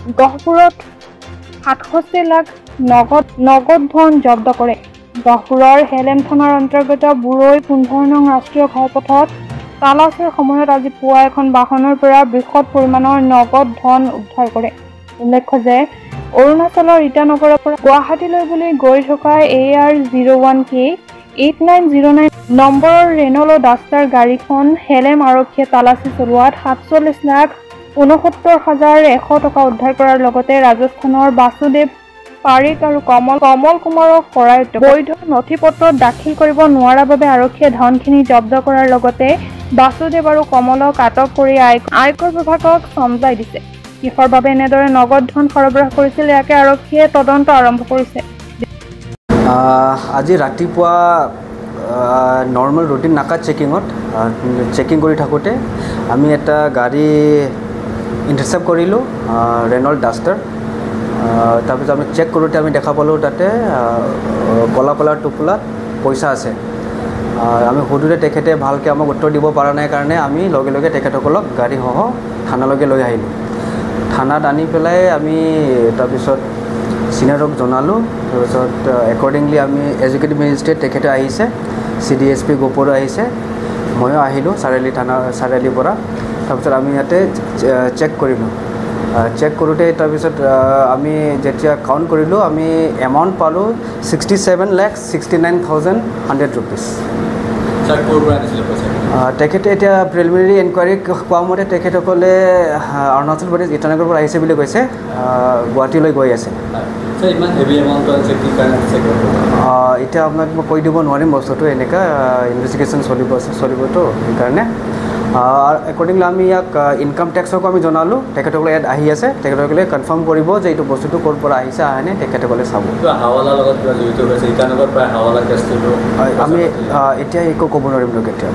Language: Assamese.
গহপুৰত 67 লাখ নগদ ধন জব্দ কৰে। গহপুৰৰ হেলেম থানাৰ অন্তৰ্গত বুৰৈ 15 নং ৰাষ্ট্ৰীয় ঘাইপথত তালাচীৰ সময়ত আজি পুৱা এখন বাহনৰ পৰা বৃহৎ পৰিমাণৰ নগদ ধন উদ্ধাৰ কৰে। উল্লেখ্য যে অৰুণাচলৰ ইটানগৰৰ পৰা গুৱাহাটীলৈ বুলি গৈ থকা AR01K 8909 নম্বৰৰ ৰেনল' ডাষ্টাৰ গাড়ীখন হেলেম আৰক্ষীয়ে তালাচী চলোৱাত 47,69,100 টকা উদ্ধাৰ কৰাৰ লগতে ৰাজস্থানৰ বাসুদেৱ পাৰিক আৰু কমল কুমাৰক কৰায়ত্ব বৈধ নথি-পত্ৰ দাখিল কৰিব নোৱাৰাৰ বাবে আৰক্ষীয়ে ধনখিনি জব্দ কৰাৰ লগতে বাসুদেৱ আৰু কমলক আটক কৰি আয়কৰ বিভাগক চমজাই দিছে। কিহৰ বাবে এনেদৰে নগদ ধন সৰবৰাহ কৰিছিল ইয়াকে আৰক্ষীয়ে তদন্ত আৰম্ভ কৰিছে। আজি ৰাতিপুৱা নৰ্মেল ৰুটিন নাকা চেকিং কৰি থাকোঁতে আমি এটা গাড়ী ইণ্টাৰচেপ্ট কৰিলোঁ, ৰেনল্ড ডাষ্টাৰ। তাৰপিছত আমি চেক কৰোঁতে আমি দেখা পালোঁ তাতে কলা টোপোলাত পইচা আছে। আমি সুধোঁতে তেখেতে ভালকৈ আমাক উত্তৰ দিব পৰা নাই কাৰণে আমি লগে লগে তেখেতসকলক গাড়ীসহ থানালৈকে লৈ আহিলোঁ। থানাত আনি পেলাই আমি তাৰপিছত চিনিয়ৰক জনালোঁ। তাৰপিছত একৰ্ডিংলি আমি এডুকেটিভ মেজিষ্ট্ৰেট তেখেতে আহিছে, CDSP গহপুৰ আহিছে, ময়ো আহিলোঁ চাৰিআলিৰ পৰা। তাৰপিছত আমি ইয়াতে চেক কৰিলোঁ। চেক কৰোঁতে তাৰপিছত আমি যেতিয়া কাউণ্ট কৰিলোঁ আমি এমাউণ্ট পালোঁ 67,69,100 rupees। তেখেতে এতিয়া প্ৰিলিমিনাৰী এনকুৱাৰী কোৱা মতে তেখেতসকলে অৰুণাচল প্ৰদেশ ইটানগৰৰ পৰা আহিছে বুলি কৈছে, গুৱাহাটীলৈ গৈ আছে। এতিয়া আপোনাক মই কৈ দিব নোৱাৰিম বস্তুটো, এনেকুৱা ইনভেষ্টিগেশ্যন চলিবতো সেইকাৰণে। একৰ্ডিংলি আমি ইয়াক ইনকাম টেক্সকো আমি জনালোঁ, তেখেতসকলে ইয়াত আহি আছে, তেখেতসকলে কনফাৰ্ম কৰিব যে এইটো বস্তুটো ক'ৰ পৰা আহিছে আহে নে তেখেতসকলে চাব। আমি এতিয়া একো ক'ব নোৱাৰিম কেতিয়া।